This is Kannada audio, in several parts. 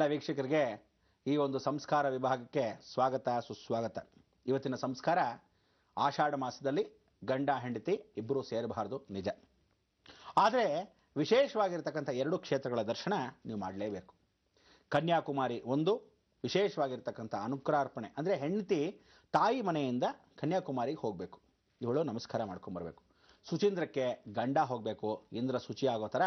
ಎಲ್ಲ ವೀಕ್ಷಕರಿಗೆ ಈ ಒಂದು ಸಂಸ್ಕಾರ ವಿಭಾಗಕ್ಕೆ ಸ್ವಾಗತ ಸುಸ್ವಾಗತ. ಇವತ್ತಿನ ಸಂಸ್ಕಾರ ಆಷಾಢ ಮಾಸದಲ್ಲಿ ಗಂಡ ಹೆಂಡತಿ ಇಬ್ಬರೂ ಸೇರಬಾರದು ನಿಜ. ಆದರೆ ವಿಶೇಷವಾಗಿರ್ತಕ್ಕಂಥ ಎರಡು ಕ್ಷೇತ್ರಗಳ ದರ್ಶನ ನೀವು ಮಾಡಲೇಬೇಕು. ಕನ್ಯಾಕುಮಾರಿ ಒಂದು ವಿಶೇಷವಾಗಿರ್ತಕ್ಕಂಥ ಅನುಗ್ರಹಾರ್ಪಣೆ, ಅಂದರೆ ಹೆಂಡತಿ ತಾಯಿ ಮನೆಯಿಂದ ಕನ್ಯಾಕುಮಾರಿಗೆ ಹೋಗಬೇಕು, ಇವಳು ನಮಸ್ಕಾರ ಮಾಡ್ಕೊಂಬರ್ಬೇಕು. ಸುಚೀಂದ್ರಕ್ಕೆ ಗಂಡ ಹೋಗಬೇಕು, ಇಂದ್ರ ಶುಚಿ ಆಗೋ ಥರ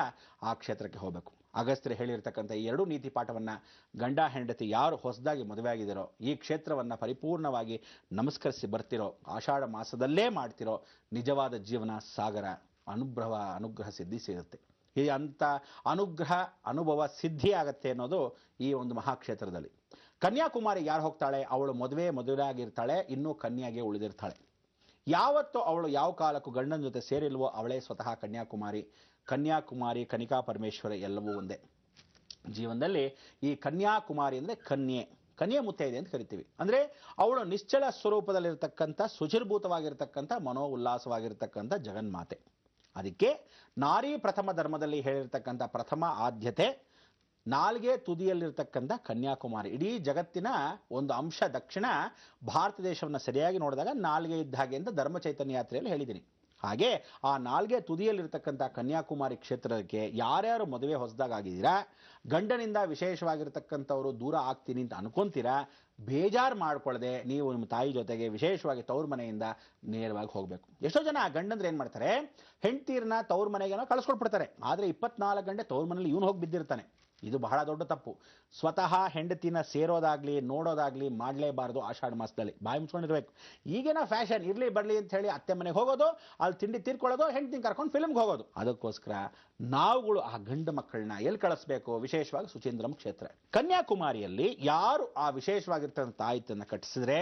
ಆ ಕ್ಷೇತ್ರಕ್ಕೆ ಹೋಗಬೇಕು. ಅಗಸ್ತ್ಯರು ಹೇಳಿರ್ತಕ್ಕಂಥ ಈ ಎರಡೂ ನೀತಿ ಪಾಠವನ್ನು ಗಂಡ ಹೆಂಡತಿ ಯಾರು ಹೊಸದಾಗಿ ಮದುವೆ ಆಗಿದ್ದೀರೋ, ಈ ಕ್ಷೇತ್ರವನ್ನು ಪರಿಪೂರ್ಣವಾಗಿ ನಮಸ್ಕರಿಸಿ ಬರ್ತಿರೋ, ಆಷಾಢ ಮಾಸದಲ್ಲೇ ಮಾಡ್ತಿರೋ, ನಿಜವಾದ ಜೀವನ ಸಾಗರ ಅನುಗ್ರಹ ಸಿದ್ಧಿ ಸಿಗುತ್ತೆ. ಈ ಅಂಥ ಅನುಗ್ರಹ ಅನುಭವ ಸಿದ್ಧಿ ಆಗತ್ತೆ ಅನ್ನೋದು ಈ ಒಂದು ಮಹಾಕ್ಷೇತ್ರದಲ್ಲಿ. ಕನ್ಯಾಕುಮಾರಿ ಯಾರು ಹೋಗ್ತಾಳೆ, ಅವಳು ಮದುವೆ ಆಗಿರ್ತಾಳೆ, ಇನ್ನೂ ಕನ್ಯಾಗೆ ಉಳಿದಿರ್ತಾಳೆ. ಯಾವತ್ತೂ ಅವಳು ಯಾವ ಕಾಲಕ್ಕೂ ಗಂಡನ ಜೊತೆ ಸೇರಿಲ್ವೋ ಅವಳೇ ಸ್ವತಃ ಕನ್ಯಾಕುಮಾರಿ ಕನಿಕಾ ಪರಮೇಶ್ವರ ಎಲ್ಲವೂ ಒಂದೇ. ಜೀವನದಲ್ಲಿ ಈ ಕನ್ಯಾಕುಮಾರಿ ಅಂದರೆ ಕನ್ಯೆ ಮುತ್ತೈದೆ ಅಂತ ಕರಿತೀವಿ. ಅಂದರೆ ಅವಳು ನಿಶ್ಚಲ ಸ್ವರೂಪದಲ್ಲಿರ್ತಕ್ಕಂಥ ಸುಚಿರ್ಭೂತವಾಗಿರ್ತಕ್ಕಂಥ ಮನೋ ಉಲ್ಲಾಸವಾಗಿರ್ತಕ್ಕಂಥ ಜಗನ್ಮಾತೆ. ಅದಕ್ಕೆ ನಾರಿ ಪ್ರಥಮ ಧರ್ಮದಲ್ಲಿ ಹೇಳಿರ್ತಕ್ಕಂಥ ಪ್ರಥಮ ಆದ್ಯತೆ ನಾಲ್ಗೆ ತುದಿಯಲ್ಲಿರ್ತಕ್ಕಂಥ ಕನ್ಯಾಕುಮಾರಿ. ಇಡೀ ಜಗತ್ತಿನ ಒಂದು ಅಂಶ. ದಕ್ಷಿಣ ಭಾರತ ದೇಶವನ್ನು ಸರಿಯಾಗಿ ನೋಡಿದಾಗ ನಾಲ್ಗೆ ಇದ್ದ ಹಾಗೆ ಅಂತ ಧರ್ಮ ಚೈತನ್ಯ ಯಾತ್ರೆಯಲ್ಲಿ ಹೇಳಿದ್ದೀನಿ. ಹಾಗೆ ಆ ನಾಲ್ಗೆ ತುದಿಯಲ್ಲಿರ್ತಕ್ಕಂಥ ಕನ್ಯಾಕುಮಾರಿ ಕ್ಷೇತ್ರಕ್ಕೆ ಯಾರ್ಯಾರು ಮದುವೆ ಹೊಸದಾಗಿದ್ದೀರಾ, ಗಂಡನಿಂದ ವಿಶೇಷವಾಗಿರ್ತಕ್ಕಂಥವರು ದೂರ ಆಗ್ತೀನಿ ಅಂತ ಅನ್ಕೊಂತೀರಾ, ಬೇಜಾರು ಮಾಡ್ಕೊಳ್ಳದೆ ನೀವು ನಿಮ್ಮ ತಾಯಿ ಜೊತೆಗೆ ವಿಶೇಷವಾಗಿ ತವ್ರ ಮನೆಯಿಂದ ನೇರವಾಗಿ ಹೋಗಬೇಕು. ಎಷ್ಟೋ ಜನ ಗಂಡಂದ್ರೆ ಏನು ಮಾಡ್ತಾರೆ, ಹೆಂಡ್ತೀರನ್ನ ತವ್ರ ಮನೆಗೇನೋ ಕಳಿಸ್ಕೊಟ್ಬಿಡ್ತಾರೆ, ಆದರೆ 24 ಗಂಟೆ ತವ್ರ ಮನೇಲಿ ಇವನು ಹೋಗಿ ಬಿದ್ದಿರ್ತಾನೆ. ಇದು ಬಹಳ ದೊಡ್ಡ ತಪ್ಪು. ಸ್ವತಃ ಹೆಂಡತಿನ ಸೇರೋದಾಗ್ಲಿ ನೋಡೋದಾಗ್ಲಿ ಮಾಡಲೇಬಾರದು. ಆಷಾಢ ಮಾಸದಲ್ಲಿ ಬಾಯಿ ಮುಚ್ಕೊಂಡಿರ್ಬೇಕು. ಈಗೇನೋ ಫ್ಯಾಷನ್ ಇರಲಿ ಬರಲಿ ಅಂತ ಹೇಳಿ ಅತ್ತೆ ಮನೆಗೆ ಹೋಗೋದು, ಅಲ್ಲಿ ತಿಂಡಿ ತೀರ್ಕೊಳ್ಳೋದು, ಹೆಂಡತಿನ ಕರ್ಕೊಂಡು ಫಿಲ್ಮ್ಗೆ ಹೋಗೋದು. ಅದಕ್ಕೋಸ್ಕರ ನಾವುಗಳು ಆ ಗಂಡು ಮಕ್ಕಳನ್ನ ಎಲ್ಲಿ ಕಳಿಸ್ಬೇಕು, ವಿಶೇಷವಾಗಿ ಸುಚೀಂದ್ರಂ ಕ್ಷೇತ್ರ ಕನ್ಯಾಕುಮಾರಿಯಲ್ಲಿ ಯಾರು ಆ ವಿಶೇಷವಾಗಿರ್ತಕ್ಕಂಥ ತಾಯಿತನ್ನು ಕಟ್ಟಿಸಿದ್ರೆ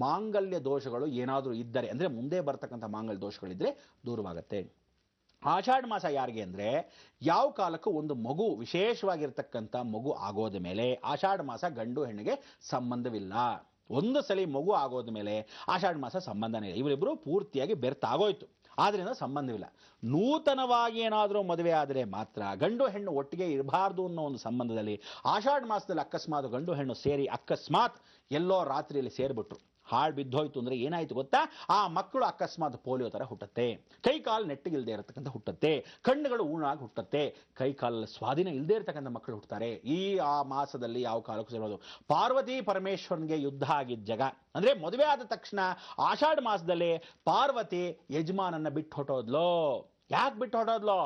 ಮಾಂಗಲ್ಯ ದೋಷಗಳು ಏನಾದರೂ ಇದ್ದರೆ, ಅಂದರೆ ಮುಂದೆ ಬರ್ತಕ್ಕಂಥ ಮಾಂಗಲ್ಯ ದೋಷಗಳಿದ್ರೆ ದೂರವಾಗತ್ತೆ. ಆಷಾಢ ಮಾಸ ಯಾರಿಗೆ ಅಂದರೆ ಯಾವ ಕಾಲಕ್ಕೂ ಒಂದು ಮಗು ವಿಶೇಷವಾಗಿರ್ತಕ್ಕಂಥ ಮಗು ಆಗೋದ ಮೇಲೆ ಆಷಾಢ ಮಾಸ ಗಂಡು ಹೆಣ್ಣಿಗೆ ಸಂಬಂಧವಿಲ್ಲ. ಒಂದು ಸಲ ಮಗು ಆಗೋದ ಮೇಲೆ ಆಷಾಢ ಮಾಸ ಸಂಬಂಧನೇ ಇಲ್ಲ. ಇವರಿಬ್ಬರು ಪೂರ್ತಿಯಾಗಿ ಬೆರ್ತಾಗೋಯ್ತು, ಆದ್ರಿಂದ ಸಂಬಂಧವಿಲ್ಲ. ನೂತನವಾಗಿ ಏನಾದರೂ ಮದುವೆ ಆದರೆ ಮಾತ್ರ ಗಂಡು ಹೆಣ್ಣು ಒಟ್ಟಿಗೆ ಇರಬಾರ್ದು ಅನ್ನೋ ಒಂದು ಸಂಬಂಧದಲ್ಲಿ ಆಷಾಢ ಮಾಸದಲ್ಲಿ ಅಕಸ್ಮಾತ್ ಗಂಡು ಹೆಣ್ಣು ಸೇರಿ ಅಕಸ್ಮಾತ್ ಎಲ್ಲೋ ರಾತ್ರಿಯಲ್ಲಿ ಸೇರಿಬಿಟ್ರು, ಹಾಳು ಬಿದ್ದೋಯ್ತು ಅಂದರೆ ಏನಾಯ್ತು ಗೊತ್ತಾ, ಆ ಮಕ್ಕಳು ಅಕಸ್ಮಾತ್ ಪೋಲಿಯೋ ಥರ ಹುಟ್ಟುತ್ತೆ, ಕೈ ಕಾಲು ನೆಟ್ಟಿಗಿಲ್ಲದೆ ಇರತಕ್ಕಂಥ ಹುಟ್ಟುತ್ತೆ, ಕಣ್ಣುಗಳು ಊಣಾಗಿ ಹುಟ್ಟುತ್ತೆ, ಕೈ ಕಾಲಲ್ಲಿ ಸ್ವಾಧೀನ ಇಲ್ಲದೆ ಇರತಕ್ಕಂಥ ಮಕ್ಕಳು ಹುಟ್ಟುತ್ತಾರೆ. ಆ ಮಾಸದಲ್ಲಿ ಯಾವ ಕಾಲಕ್ಕೂ ಸೇರೋದು. ಪಾರ್ವತಿ ಪರಮೇಶ್ವರನಿಗೆ ಯುದ್ಧ ಆಗಿದ್ದ ಜಾಗ. ಅಂದರೆ ಮದುವೆ ಆದ ತಕ್ಷಣ ಆಷಾಢ ಮಾಸದಲ್ಲಿ ಪಾರ್ವತಿ ಯಜಮಾನನ್ನ ಬಿಟ್ಟು ಹೊಟ್ಟೋದ್ಲೋ. ಯಾಕೆ ಬಿಟ್ಟು ಹೊಟ್ಟೋದ್ಲೋ?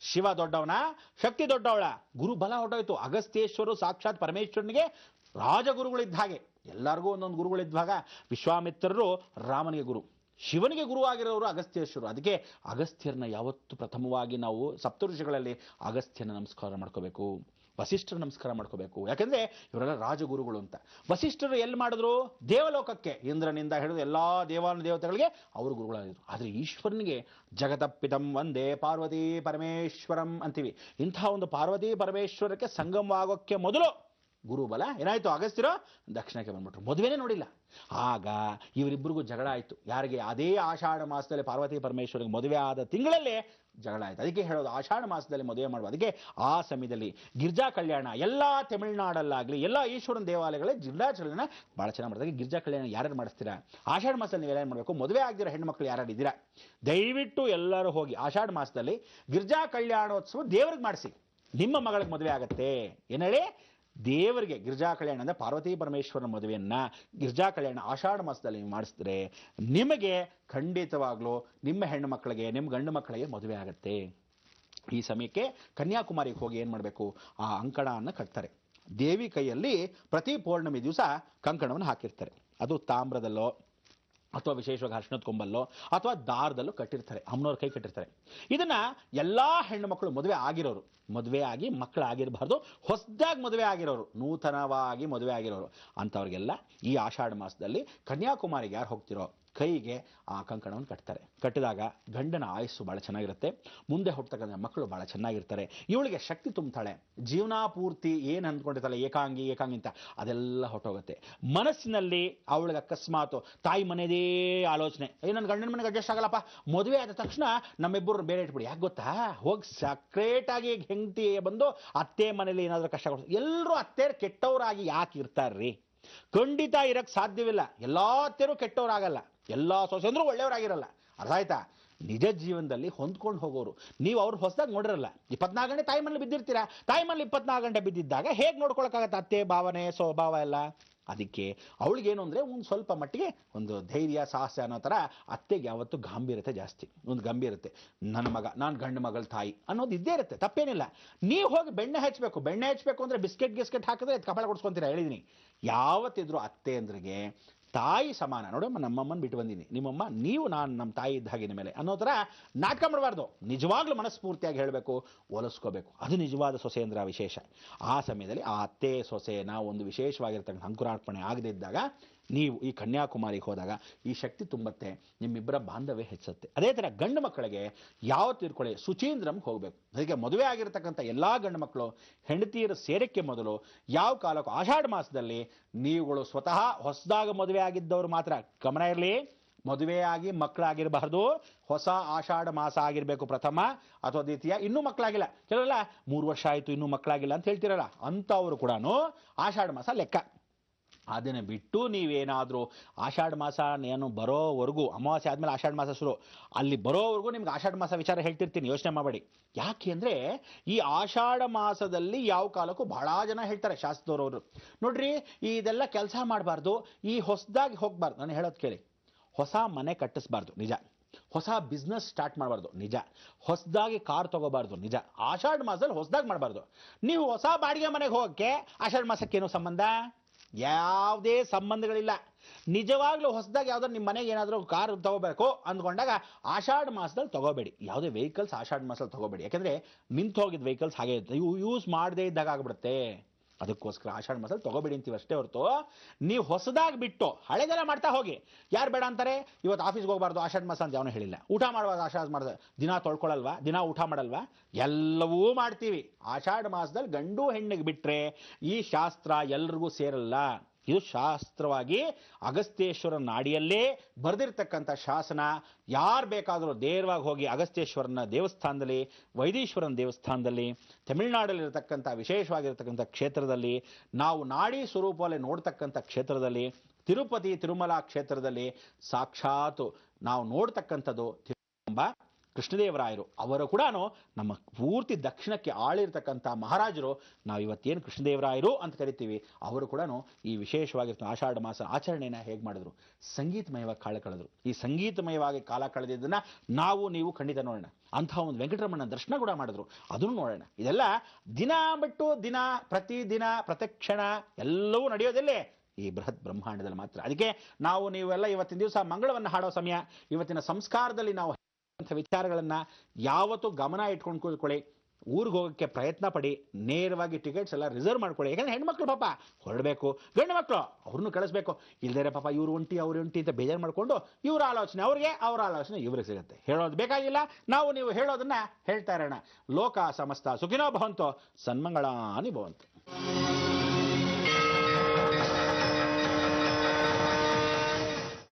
ಶಿವ ದೊಡ್ಡವನ, ಶಕ್ತಿ ದೊಡ್ಡವಳ, ಗುರು ಬಲ ಹೊಟ್ಟೋಯ್ತು. ಅಗಸ್ತ್ಯೇಶ್ವರು ಸಾಕ್ಷಾತ್ ಪರಮೇಶ್ವರನಿಗೆ ರಾಜಗುರುಗಳಿದ್ದ ಹಾಗೆ, ಎಲ್ಲರಿಗೂ ಒಂದೊಂದು ಗುರುಗಳಿದ್ದಾಗ ವಿಶ್ವಾಮಿತ್ರರು ರಾಮನಿಗೆ ಗುರು, ಶಿವನಿಗೆ ಗುರು ಆಗಿರೋರು ಅಗಸ್ತ್ಯೇಶ್ವರು. ಅದಕ್ಕೆ ಅಗಸ್ತ್ಯರನ್ನ ಯಾವತ್ತು ಪ್ರಥಮವಾಗಿ ನಾವು ಸಪ್ತಋಷಿಗಳಲ್ಲಿ ಅಗಸ್ತ್ಯನ ನಮಸ್ಕಾರ ಮಾಡ್ಕೋಬೇಕು, ವಸಿಷ್ಠರ ನಮಸ್ಕಾರ ಮಾಡ್ಕೋಬೇಕು. ಯಾಕೆಂದ್ರೆ ಇವರೆಲ್ಲ ರಾಜಗುರುಗಳು ಅಂತ. ವಸಿಷ್ಠರು ಎಲ್ಲಿ ಮಾಡಿದ್ರು? ದೇವಲೋಕಕ್ಕೆ, ಇಂದ್ರನಿಂದ ಹಿಡಿದು ಎಲ್ಲ ದೇವತೆಗಳಿಗೆ ಅವರು ಗುರುಗಳಾಗಿದ್ರು. ಆದರೆ ಈಶ್ವರನಿಗೆ ಜಗತಪ್ಪಿತಂ ಒಂದೇ ಪಾರ್ವತಿ ಪರಮೇಶ್ವರಂ ಅಂತೀವಿ. ಇಂತಹ ಒಂದು ಪಾರ್ವತಿ ಪರಮೇಶ್ವರಕ್ಕೆ ಸಂಗಮವಾಗೋಕ್ಕೆ ಮೊದಲು ಗುರುಬಲ ಏನಾಯ್ತು, ಅಗಸ್ತ್ಯರು ದಕ್ಷಿಣಕ್ಕೆ ಬಂದ್ಬಿಟ್ರು, ಮದುವೆನೇ ನೋಡಿಲ್ಲ. ಆಗ ಇವರಿಬ್ಬರಿಗೂ ಜಗಳ ಆಯಿತು. ಯಾರಿಗೆ? ಅದೇ ಆಷಾಢ ಮಾಸದಲ್ಲಿ ಪಾರ್ವತಿ ಪರಮೇಶ್ವರಿಗೆ ಮದುವೆ ಆದ ತಿಂಗಳಲ್ಲೇ ಜಗಳ ಆಯಿತು. ಅದಕ್ಕೆ ಹೇಳೋದು ಆಷಾಢ ಮಾಸದಲ್ಲಿ ಮದುವೆ ಮಾಡುವ. ಅದಕ್ಕೆ ಆ ಸಮಯದಲ್ಲಿ ಗಿರ್ಜಾ ಕಲ್ಯಾಣ ಎಲ್ಲ ತಮಿಳುನಾಡಲ್ಲಾಗಲಿ ಎಲ್ಲ ಈಶ್ವರನ ದೇವಾಲಯಗಳಲ್ಲಿ ಗಿರ್ಜಾ ಕಲ್ಯಾಣ ಭಾಳ ಚೆನ್ನಾಗಿ ಮಾಡ್ತಾರೆ. ಗಿರ್ಜಾ ಕಲ್ಯಾಣ ಯಾರ್ಯಾರು ಮಾಡಿಸ್ತೀರಾ? ಆಷಾಢ ಮಾಸದಲ್ಲಿ ನೀವು ಏನು ಮಾಡಬೇಕು, ಮದುವೆ ಆಗದಿರೋ ಹೆಣ್ಮಕ್ಳು ಯಾರ್ಯಾರು ಇದ್ದೀರಾ ದಯವಿಟ್ಟು ಎಲ್ಲರೂ ಹೋಗಿ ಆಷಾಢ ಮಾಸದಲ್ಲಿ ಗಿರ್ಜಾ ಕಲ್ಯಾಣೋತ್ಸವ ದೇವ್ರಿಗೆ ಮಾಡಿಸಿ. ನಿಮ್ಮ ಮಗಳಿಗೆ ಮದುವೆ ಆಗತ್ತೆ. ಏನು ಹೇಳಿ? ದೇವರಿಗೆ ಗಿರ್ಜಾ ಕಲ್ಯಾಣ ಅಂದರೆ ಪಾರ್ವತಿ ಪರಮೇಶ್ವರನ ಮದುವೆಯನ್ನ ಗಿರ್ಜಾ ಕಲ್ಯಾಣ ಆಷಾಢ ಮಾಸದಲ್ಲಿ ನೀವು ಮಾಡಿಸಿದ್ರೆ ನಿಮಗೆ ಖಂಡಿತವಾಗ್ಲೂ ನಿಮ್ಮ ಹೆಣ್ಣು ಮಕ್ಕಳಿಗೆ ನಿಮ್ಮ ಗಂಡು ಮಕ್ಕಳಿಗೆ ಮದುವೆ ಆಗುತ್ತೆ. ಈ ಸಮಯಕ್ಕೆ ಕನ್ಯಾಕುಮಾರಿಗೆ ಹೋಗಿ ಏನು ಮಾಡಬೇಕು, ಆ ಅಂಕಣವನ್ನು ಕಟ್ತಾರೆ. ದೇವಿ ಕೈಯಲ್ಲಿ ಪ್ರತಿ ಪೌರ್ಣಮಿ ದಿವಸ ಕಂಕಣವನ್ನು ಹಾಕಿರ್ತಾರೆ. ಅದು ತಾಮ್ರದಲ್ಲೋ ಅಥವಾ ವಿಶೇಷವಾಗಿ ಅರ್ಶಿಣದ ಕೊಂಬಲ್ಲೋ ಅಥವಾ ದಾರದಲ್ಲೋ ಕಟ್ಟಿರ್ತಾರೆ, ಅಮ್ಮನವ್ರ ಕೈ ಕಟ್ಟಿರ್ತಾರೆ. ಇದನ್ನ ಎಲ್ಲ ಹೆಣ್ಣು ಮಕ್ಕಳು ಮದುವೆ ಆಗಿರೋರು, ಮದುವೆ ಆಗಿ ಮಕ್ಕಳಾಗಿರಬಾರ್ದು, ಹೊಸದಾಗಿ ಮದುವೆ ಆಗಿರೋರು, ನೂತನವಾಗಿ ಮದುವೆ ಆಗಿರೋರು ಅಂಥವ್ರಿಗೆಲ್ಲ ಈ ಆಷಾಢ ಮಾಸದಲ್ಲಿ ಕನ್ಯಾಕುಮಾರಿಗೆ ಯಾರು ಹೋಗ್ತಿರೋ ಕೈಗೆ ಆ ಕಂಕಣವನ್ನು ಕಟ್ತಾರೆ. ಕಟ್ಟಿದಾಗ ಗಂಡನ ಆಯುಸ್ಸು ಭಾಳ ಚೆನ್ನಾಗಿರುತ್ತೆ, ಮುಂದೆ ಹುಟ್ಟತಕ್ಕಂಥ ಮಕ್ಕಳು ಭಾಳ ಚೆನ್ನಾಗಿರ್ತಾರೆ, ಇವಳಿಗೆ ಶಕ್ತಿ ತುಂಬುತ್ತಾಳೆ, ಜೀವನ ಪೂರ್ತಿ ಏನು ಅಂದ್ಕೊಂಡಿರ್ತಾಳೆ ಏಕಾಂಗಿ ಅಂತ ಅದೆಲ್ಲ ಹೊಟ್ಟೋಗುತ್ತೆ. ಮನಸ್ಸಿನಲ್ಲಿ ಅವಳಿಗೆ ಅಕಸ್ಮಾತ್ ತಾಯಿ ಮನೆಯದೇ ಆಲೋಚನೆ, ನನ್ನ ಗಂಡನ ಮನೆಗೆ ಅಡ್ಜಸ್ಟ್ ಆಗಲ್ಲಪ್ಪ, ಮದುವೆ ಆದ ತಕ್ಷಣ ನಮ್ಮಿಬ್ಬರು ಬೇರೆ ಇಟ್ಬಿಡಿ, ಯಾಕೆ ಗೊತ್ತಾ, ಹೋಗಿ ಸಕ್ರೇಟ್ ಆಗಿ ಹೆಂಡತಿ ಬಂದು ಅತ್ತೆ ಮನೇಲಿ ಏನಾದರೂ ಕಷ್ಟ ಕೊಡ್ತಾರೆ. ಎಲ್ಲರೂ ಅತ್ತೆಯರು ಕೆಟ್ಟವರಾಗಿ ಯಾಕೆ ಇರ್ತಾರ್ರಿ? ಖಂಡಿತ ಇರಕ್ಕೆ ಸಾಧ್ಯವಿಲ್ಲ. ಎಲ್ಲಾ ಅತ್ತೆಯರು ಕೆಟ್ಟವರಾಗಲ್ಲ, ಎಲ್ಲಾ ಸೊಸೆಂದ್ರು ಒಳ್ಳೆಯವರಾಗಿರಲ್ಲ. ಅರ್ಥ ಆಯ್ತಾ? ನಿಜ ಜೀವನದಲ್ಲಿ ಹೊಂದ್ಕೊಂಡು ಹೋಗೋರು. ನೀವು ಅವ್ರು ಹೊಸದಾಗಿ ನೋಡಿರಲ್ಲ, 24 ಗಂಟೆ ತಾಯಿ ಮನೇಲಿ ಬಿದ್ದಿರ್ತೀರಾ. ತಾಯಿ ಮನೇಲಿ 24 ಗಂಟೆ ಬಿದ್ದಿದ್ದಾಗ ಹೇಗೆ ನೋಡ್ಕೊಳಕ್ಕಾಗತ್ತೆ ಅತ್ತೆ ಭಾವನೆ ಸ್ವಭಾವ ಎಲ್ಲ? ಅದಕ್ಕೆ ಅವಳಿಗೇನು ಅಂದರೆ ಒಂದು ಸ್ವಲ್ಪ ಮಟ್ಟಿಗೆ ಒಂದು ಧೈರ್ಯ ಸಾಹಸ ಅನ್ನೋ ಥರ ಅತ್ತೆಗೆ ಯಾವತ್ತು ಗಾಂಭೀರ್ಯತೆ ಜಾಸ್ತಿ, ಒಂದು ಗಂಭೀರತೆ. ನನ್ನ ಮಗ, ನಾನು ಗಂಡು ಮಗಳ ತಾಯಿ ಅನ್ನೋದು ಇದ್ದೇ ಇರುತ್ತೆ, ತಪ್ಪೇನಿಲ್ಲ. ನೀವು ಹೋಗಿ ಬೆಣ್ಣೆ ಹಚ್ಚಬೇಕು ಅಂದರೆ ಬಿಸ್ಕೆಟ್ ಹಾಕಿದ್ರೆ ಕಪಾಳ ಕೊಡ್ಸ್ಕೊಂತೀರಾ, ಹೇಳಿದೀನಿ. ಯಾವತ್ತಿದ್ರು ಅತ್ತೆ ಅಂದ್ರಿಗೆ ತಾಯಿ ಸಮಾನ. ನೋಡಮ್ಮ, ನಮ್ಮಮ್ಮನ ಬಿಟ್ಟು ಬಂದೀನಿ, ನಿಮ್ಮಮ್ಮ ನೀವು ನಮ್ಮ ತಾಯಿ ಇದ್ದ ಹಾಗಿನ ಮೇಲೆ ಅನ್ನೋ ಥರ ನಾಟಕ ಮಾಡಬಾರ್ದು. ನಿಜವಾಗ್ಲೂ ಮನಸ್ಫೂರ್ತಿಯಾಗಿ ಹೇಳಬೇಕು, ಒಲಿಸ್ಕೋಬೇಕು. ಅದು ನಿಜವಾದ ಸೊಸೆಯಂದ್ರ ವಿಶೇಷ. ಆ ಸಮಯದಲ್ಲಿ ಆ ಅತ್ತೆ ಸೊಸೆನ ಒಂದು ವಿಶೇಷವಾಗಿರ್ತಕ್ಕಂಥ ಅಂಕುರಾರ್ಪಣೆ ಆಗದೇ ಇದ್ದಾಗ ನೀವು ಈ ಕನ್ಯಾಕುಮಾರಿಗೆ ಹೋದಾಗ ಈ ಶಕ್ತಿ ತುಂಬತ್ತೆ, ನಿಮ್ಮಿಬ್ಬರ ಬಾಂಧವ್ಯ ಹೆಚ್ಚುತ್ತೆ. ಅದೇ ಥರ ಗಂಡು ಮಕ್ಕಳಿಗೆ ಯಾವತ್ತು ಇರ್ಕೊಳ್ಳಿ, ಸುಚೀಂದ್ರಂಗೆ ಹೋಗಬೇಕು. ಅದಕ್ಕೆ ಮದುವೆ ಆಗಿರ್ತಕ್ಕಂಥ ಎಲ್ಲ ಗಂಡು ಮಕ್ಕಳು ಹೆಂಡತಿಯರ ಸೇರಕ್ಕೆ ಮೊದಲು ಯಾವ ಕಾಲಕ್ಕೂ ಆಷಾಢ ಮಾಸದಲ್ಲಿ ನೀವುಗಳು ಸ್ವತಃ ಹೊಸದಾಗ ಮದುವೆ ಆಗಿದ್ದವರು ಮಾತ್ರ ಗಮನ ಇರಲಿ, ಮದುವೆಯಾಗಿ ಮಕ್ಕಳಾಗಿರಬಾರ್ದು. ಹೊಸ ಆಷಾಢ ಮಾಸ ಆಗಿರಬೇಕು ಪ್ರಥಮ ಅಥವಾ ದ್ವಿತೀಯ. ಇನ್ನೂ ಮಕ್ಕಳಾಗಿಲ್ಲ, ಕೆಲವಲ್ಲ 3 ವರ್ಷ ಆಯಿತು ಇನ್ನೂ ಮಕ್ಕಳಾಗಿಲ್ಲ ಅಂತ ಹೇಳ್ತಿರಲ್ಲ, ಅಂಥವರು ಕೂಡ ಆಷಾಢ ಮಾಸ ಲೆಕ್ಕ. ಅದನ್ನು ಬಿಟ್ಟು ನೀವೇನಾದರೂ ಆಷಾಢ ಮಾಸ ಏನು ಬರೋವರೆಗೂ, ಅಮಾವಾಸ್ಯೆ ಆದಮೇಲೆ ಆಷಾಢ ಮಾಸ ಶುರು, ಅಲ್ಲಿ ಬರೋವರೆಗೂ ನಿಮ್ಗೆ ಆಷಾಢ ಮಾಸ ವಿಚಾರ ಹೇಳ್ತಿರ್ತೀನಿ, ಯೋಚನೆ ಮಾಡಬೇಡಿ. ಯಾಕೆ ಅಂದರೆ ಈ ಆಷಾಢ ಮಾಸದಲ್ಲಿ ಯಾವ ಕಾಲಕ್ಕೂ ಬಹಳ ಜನ ಹೇಳ್ತಾರೆ ಶಾಸ್ತ್ರದವರು, ನೋಡ್ರಿ ಇದೆಲ್ಲ ಕೆಲಸ ಮಾಡಬಾರ್ದು, ಈ ಹೊಸದಾಗಿ ಹೋಗಬಾರ್ದು. ನಾನು ಹೇಳೋದು ಕೇಳಿ, ಹೊಸ ಮನೆ ಕಟ್ಟಿಸ್ಬಾರ್ದು, ನಿಜ. ಹೊಸ ಬಿಸ್ನೆಸ್ ಸ್ಟಾರ್ಟ್ ಮಾಡಬಾರ್ದು, ನಿಜ. ಹೊಸದಾಗಿ ಕಾರ್ ತಗೋಬಾರ್ದು, ನಿಜ. ಆಷಾಢ ಮಾಸದಲ್ಲಿ ಹೊಸದಾಗಿ ಮಾಡಬಾರ್ದು. ನೀವು ಹೊಸ ಬಾಡಿಗೆ ಮನೆಗೆ ಹೋಗೋಕ್ಕೆ ಆಷಾಢ ಮಾಸಕ್ಕೇನು ಸಂಬಂಧ? ಯಾವುದೇ ಸಂಬಂಧಗಳಿಲ್ಲ. ನಿಜವಾಗ್ಲೂ ಹೊಸದಾಗಿ ಯಾವ್ದಾದ್ರು ನಿಮ್ಮ ಮನೆಗೆ ಏನಾದರೂ ಕಾರ್ ತಗೋಬೇಕು ಅಂದ್ಕೊಂಡಾಗ ಆಷಾಢ ಮಾಸದಲ್ಲಿ ತಗೋಬೇಡಿ. ಯಾವುದೇ ವೆಹಿಕಲ್ಸ್ ಆಷಾಢ ಮಾಸದಲ್ಲಿ ತಗೋಬೇಡಿ. ಯಾಕಂದರೆ ನಿಂತು ಹೋಗಿದ್ದ ವೆಹಿಕಲ್ಸ್ ಹಾಗೆ ಇರುತ್ತೆ, ಇವು ಯೂಸ್ ಮಾಡದೇ ಇದ್ದಾಗ ಆಗ್ಬಿಡುತ್ತೆ. ಅದಕ್ಕೋಸ್ಕರ ಆಷಾಢ ಮಾಸದಲ್ಲಿ ತಗೋಬೇಡಿ ಅಂತೀವಿ ಅಷ್ಟೇ ಹೊರತು, ನೀವು ಹೊಸದಾಗಿ ಬಿಟ್ಟು ಹಳೆದೆಲ್ಲ ಮಾಡ್ತಾ ಹೋಗಿ. ಯಾರು ಬೇಡ ಅಂತಾರೆ? ಇವತ್ತು ಆಫೀಸ್ಗೆ ಹೋಗಬಾರ್ದು ಆಷಾಢ ಮಾಸ ಅಂತ ಯಾವನು ಹೇಳಿಲ್ಲ. ಊಟ ಮಾಡುವಾಗ ಆಷಾಢ ಮಾಸ ದಿನ ತೊಳ್ಕೊಳ್ಳಲ್ವಾ, ದಿನ ಊಟ ಮಾಡಲ್ವಾ? ಎಲ್ಲವೂ ಮಾಡ್ತೀವಿ. ಆಷಾಢ ಮಾಸದಲ್ಲಿ ಗಂಡು ಹೆಣ್ಣಿಗೆ ಬಿಟ್ಟರೆ ಈ ಶಾಸ್ತ್ರ ಎಲ್ರಿಗೂ ಸೇರಲ್ಲ. ಇದು ಶಾಸ್ತ್ರವಾಗಿ ಅಗಸ್ತ್ಯೇಶ್ವರ ನಾಡಿಯಲ್ಲೇ ಬರೆದಿರ್ತಕ್ಕಂಥ ಶಾಸನ. ಯಾರು ಬೇಕಾದರೂ ನೇರವಾಗಿ ಹೋಗಿ ಅಗಸ್ತ್ಯೇಶ್ವರನ ದೇವಸ್ಥಾನದಲ್ಲಿ, ವೈದೀಶ್ವರನ ದೇವಸ್ಥಾನದಲ್ಲಿ, ತಮಿಳುನಾಡಲ್ಲಿರತಕ್ಕಂಥ ವಿಶೇಷವಾಗಿರ್ತಕ್ಕಂಥ ಕ್ಷೇತ್ರದಲ್ಲಿ, ನಾವು ನಾಡಿ ಸ್ವರೂಪದಲ್ಲಿ ನೋಡ್ತಕ್ಕಂಥ ಕ್ಷೇತ್ರದಲ್ಲಿ, ತಿರುಪತಿ ತಿರುಮಲ ಕ್ಷೇತ್ರದಲ್ಲಿ ಸಾಕ್ಷಾತ್ ನಾವು ನೋಡ್ತಕ್ಕಂಥದ್ದು ಎಂಬ ಕೃಷ್ಣದೇವರಾಯರು. ಅವರು ಕೂಡ ನಮ್ಮ ಪೂರ್ತಿ ದಕ್ಷಿಣಕ್ಕೆ ಆಳಿರ್ತಕ್ಕಂಥ ಮಹಾರಾಜರು. ನಾವು ಇವತ್ತೇನು ಕೃಷ್ಣದೇವರಾಯರು ಅಂತ ಕರಿತೀವಿ, ಅವರು ಕೂಡ ಈ ವಿಶೇಷವಾಗಿರ್ತ ಆಷಾಢ ಮಾಸ ಆಚರಣೆಯನ್ನು ಹೇಗೆ ಮಾಡಿದ್ರು? ಸಂಗೀತಮಯವಾಗಿ ಕಾಲ ಕಳೆದ್ರು. ಈ ಸಂಗೀತಮಯವಾಗಿ ಕಾಲ ಕಳೆದಿದ್ದನ್ನು ನೀವು ಖಂಡಿತ ನೋಡೋಣ. ಅಂಥ ಒಂದು ವೆಂಕಟರಮಣ ದರ್ಶನ ಕೂಡ ಮಾಡಿದ್ರು, ಅದನ್ನು ನೋಡೋಣ. ಇದೆಲ್ಲ ದಿನ ಬಿಟ್ಟು ದಿನ, ಪ್ರತಿದಿನ ಪ್ರತಿಕ್ಷಣ ಎಲ್ಲವೂ ನಡೆಯೋದಿಲ್ಲೇ ಈ ಬೃಹತ್ ಬ್ರಹ್ಮಾಂಡದಲ್ಲಿ ಮಾತ್ರ. ಅದಕ್ಕೆ ನೀವೆಲ್ಲ ಇವತ್ತಿನ ದಿವಸ ಮಂಗಳವನ್ನು ಹಾಡೋ ಸಮಯ, ಇವತ್ತಿನ ಸಂಸ್ಕಾರದಲ್ಲಿ ನಾವು ವಿಚಾರಗಳನ್ನ ಯಾವತ್ತೂ ಗಮನ ಇಟ್ಕೊಂಡು ಕೂತ್ಕೊಳ್ಳಿ. ಊರಿಗೆ ಹೋಗೋಕ್ಕೆ ಪ್ರಯತ್ನ ಪಡಿ, ನೇರವಾಗಿ ಟಿಕೆಟ್ಸ್ ಎಲ್ಲ ರಿಸರ್ವ್ ಮಾಡ್ಕೊಳ್ಳಿ. ಯಾಕಂದ್ರೆ ಹೆಣ್ಮಕ್ಳು ಪಾಪ ಹೊರಡಬೇಕು, ಗಂಡು ಮಕ್ಕಳು ಅವ್ರನ್ನೂ ಕಳಿಸ್ಬೇಕು. ಇಲ್ದೇರೆ ಪಾಪ ಇವ್ರು ಒಂಟಿ ಅವ್ರು ಒಂಟಿ ಅಂತ ಬೇಜಾರು ಮಾಡಿಕೊಂಡು ಇವ್ರ ಆಲೋಚನೆ ಅವ್ರಿಗೆ, ಅವ್ರ ಆಲೋಚನೆ ಇವ್ರಿಗೆ ಸಿಗುತ್ತೆ. ಹೇಳೋದು ಬೇಕಾಗಿಲ್ಲ, ನೀವು ಹೇಳೋದನ್ನ ಹೇಳ್ತಾ ಇರೋಣ. ಲೋಕ ಸಮಸ್ತ ಸುಖಿನೋ ಭವಂತು, ಸನ್ಮಂಗಳಾನಿ ಭವಂತು.